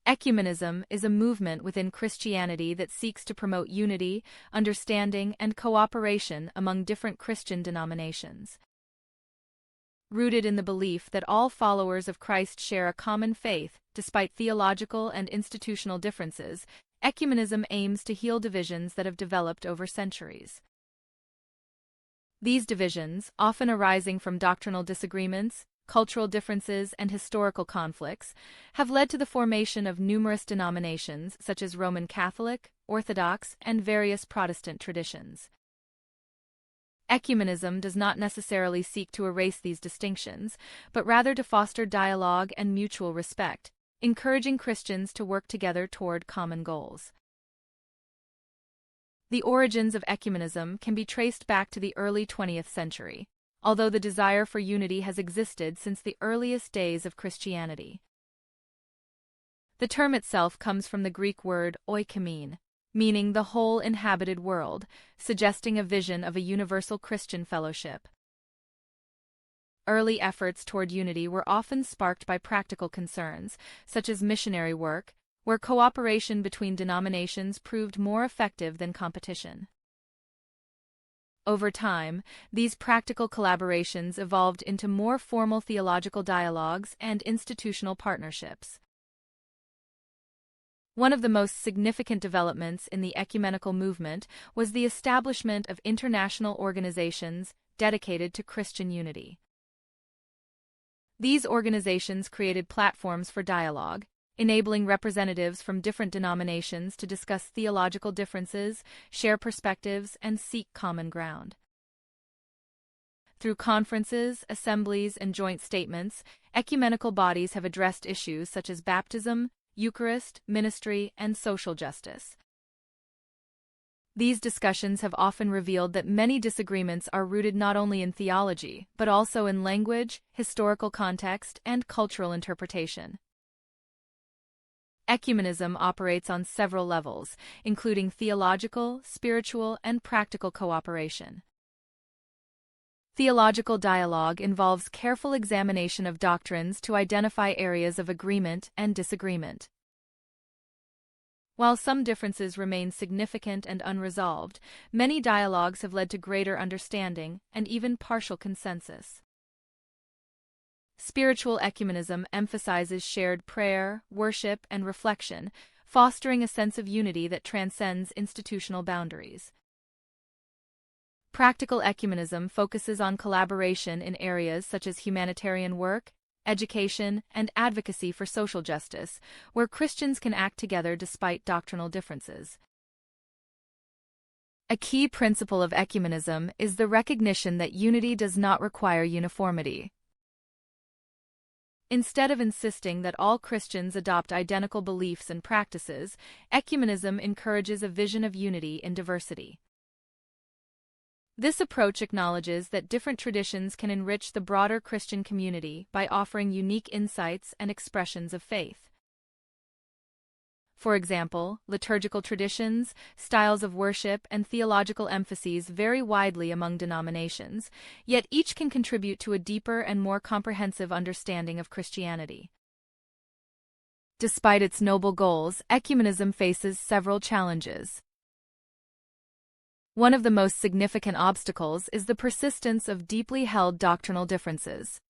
Ecumenism is a movement within Christianity that seeks to promote unity, understanding, and cooperation among different Christian denominations. Rooted in the belief that all followers of Christ share a common faith, despite theological and institutional differences, ecumenism aims to heal divisions that have developed over centuries. These divisions, often arising from doctrinal disagreements, cultural differences, and historical conflicts, have led to the formation of numerous denominations such as Roman Catholic, Orthodox, and various Protestant traditions. Ecumenism does not necessarily seek to erase these distinctions, but rather to foster dialogue and mutual respect, encouraging Christians to work together toward common goals. The origins of ecumenism can be traced back to the early 20th century, although the desire for unity has existed since the earliest days of Christianity. The term itself comes from the Greek word oikoumene, meaning the whole inhabited world, suggesting a vision of a universal Christian fellowship. Early efforts toward unity were often sparked by practical concerns, such as missionary work, where cooperation between denominations proved more effective than competition. Over time, these practical collaborations evolved into more formal theological dialogues and institutional partnerships. One of the most significant developments in the ecumenical movement was the establishment of international organizations dedicated to Christian unity. These organizations created platforms for dialogue, enabling representatives from different denominations to discuss theological differences, share perspectives, and seek common ground. Through conferences, assemblies, and joint statements, ecumenical bodies have addressed issues such as baptism, Eucharist, ministry, and social justice. These discussions have often revealed that many disagreements are rooted not only in theology, but also in language, historical context, and cultural interpretation. Ecumenism operates on several levels, including theological, spiritual, and practical cooperation. Theological dialogue involves careful examination of doctrines to identify areas of agreement and disagreement. While some differences remain significant and unresolved, many dialogues have led to greater understanding and even partial consensus. Spiritual ecumenism emphasizes shared prayer, worship, and reflection, fostering a sense of unity that transcends institutional boundaries. Practical ecumenism focuses on collaboration in areas such as humanitarian work, education, and advocacy for social justice, where Christians can act together despite doctrinal differences. A key principle of ecumenism is the recognition that unity does not require uniformity. Instead of insisting that all Christians adopt identical beliefs and practices, ecumenism encourages a vision of unity in diversity. This approach acknowledges that different traditions can enrich the broader Christian community by offering unique insights and expressions of faith. For example, liturgical traditions, styles of worship, and theological emphases vary widely among denominations, yet each can contribute to a deeper and more comprehensive understanding of Christianity. Despite its noble goals, ecumenism faces several challenges. One of the most significant obstacles is the persistence of deeply held doctrinal differences.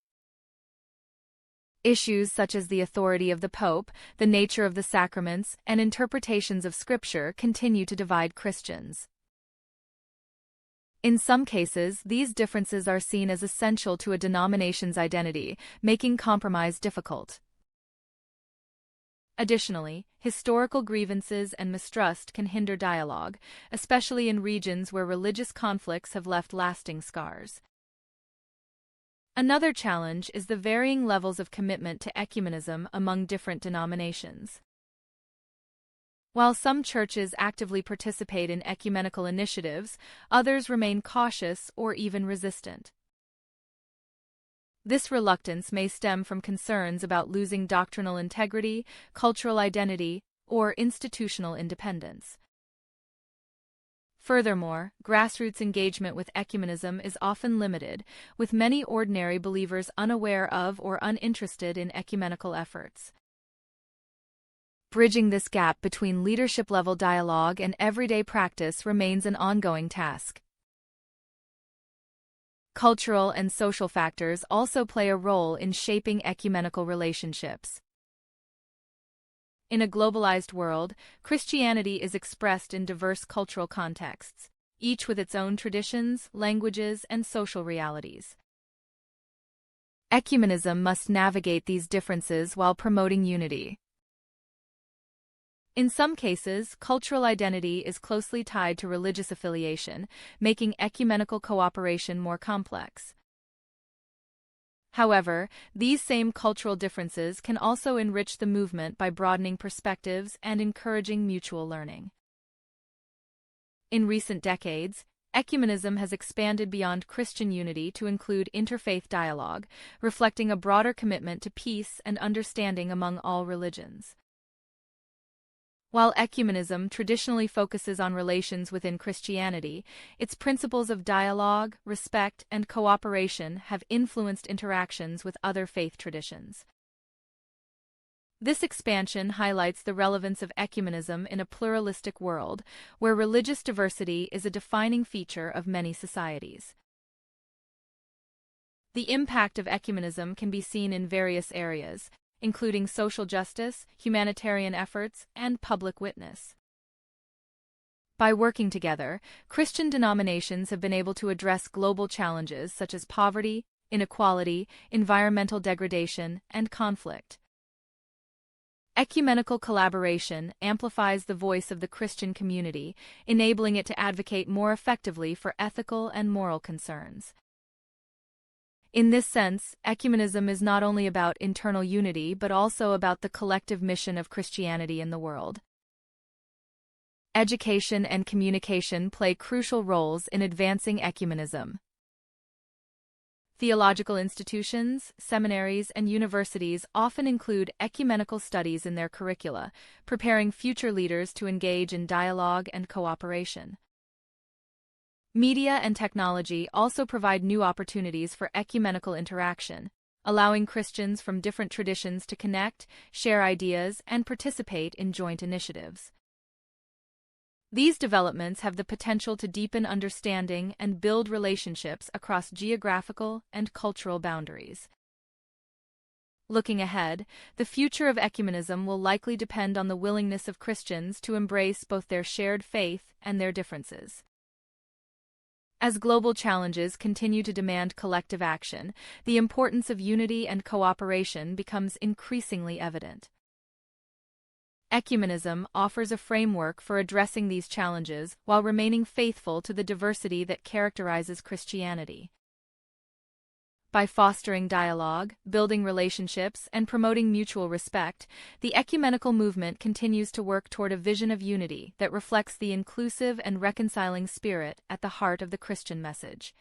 Issues such as the authority of the Pope, the nature of the sacraments, and interpretations of Scripture continue to divide Christians. In some cases, these differences are seen as essential to a denomination's identity, making compromise difficult. Additionally, historical grievances and mistrust can hinder dialogue, especially in regions where religious conflicts have left lasting scars. Another challenge is the varying levels of commitment to ecumenism among different denominations. While some churches actively participate in ecumenical initiatives, others remain cautious or even resistant. This reluctance may stem from concerns about losing doctrinal integrity, cultural identity, or institutional independence. Furthermore, grassroots engagement with ecumenism is often limited, with many ordinary believers unaware of or uninterested in ecumenical efforts. Bridging this gap between leadership-level dialogue and everyday practice remains an ongoing task. Cultural and social factors also play a role in shaping ecumenical relationships. In a globalized world, Christianity is expressed in diverse cultural contexts, each with its own traditions, languages, and social realities. Ecumenism must navigate these differences while promoting unity. In some cases, cultural identity is closely tied to religious affiliation, making ecumenical cooperation more complex. However, these same cultural differences can also enrich the movement by broadening perspectives and encouraging mutual learning. In recent decades, ecumenism has expanded beyond Christian unity to include interfaith dialogue, reflecting a broader commitment to peace and understanding among all religions. While ecumenism traditionally focuses on relations within Christianity, its principles of dialogue, respect, and cooperation have influenced interactions with other faith traditions. This expansion highlights the relevance of ecumenism in a pluralistic world, where religious diversity is a defining feature of many societies. The impact of ecumenism can be seen in various areas, including social justice, humanitarian efforts, and public witness. By working together, Christian denominations have been able to address global challenges such as poverty, inequality, environmental degradation, and conflict. Ecumenical collaboration amplifies the voice of the Christian community, enabling it to advocate more effectively for ethical and moral concerns. In this sense, ecumenism is not only about internal unity but also about the collective mission of Christianity in the world. Education and communication play crucial roles in advancing ecumenism. Theological institutions, seminaries, and universities often include ecumenical studies in their curricula, preparing future leaders to engage in dialogue and cooperation. Media and technology also provide new opportunities for ecumenical interaction, allowing Christians from different traditions to connect, share ideas, and participate in joint initiatives. These developments have the potential to deepen understanding and build relationships across geographical and cultural boundaries. Looking ahead, the future of ecumenism will likely depend on the willingness of Christians to embrace both their shared faith and their differences. As global challenges continue to demand collective action, the importance of unity and cooperation becomes increasingly evident. Ecumenism offers a framework for addressing these challenges while remaining faithful to the diversity that characterizes Christianity. By fostering dialogue, building relationships, and promoting mutual respect, the ecumenical movement continues to work toward a vision of unity that reflects the inclusive and reconciling spirit at the heart of the Christian message.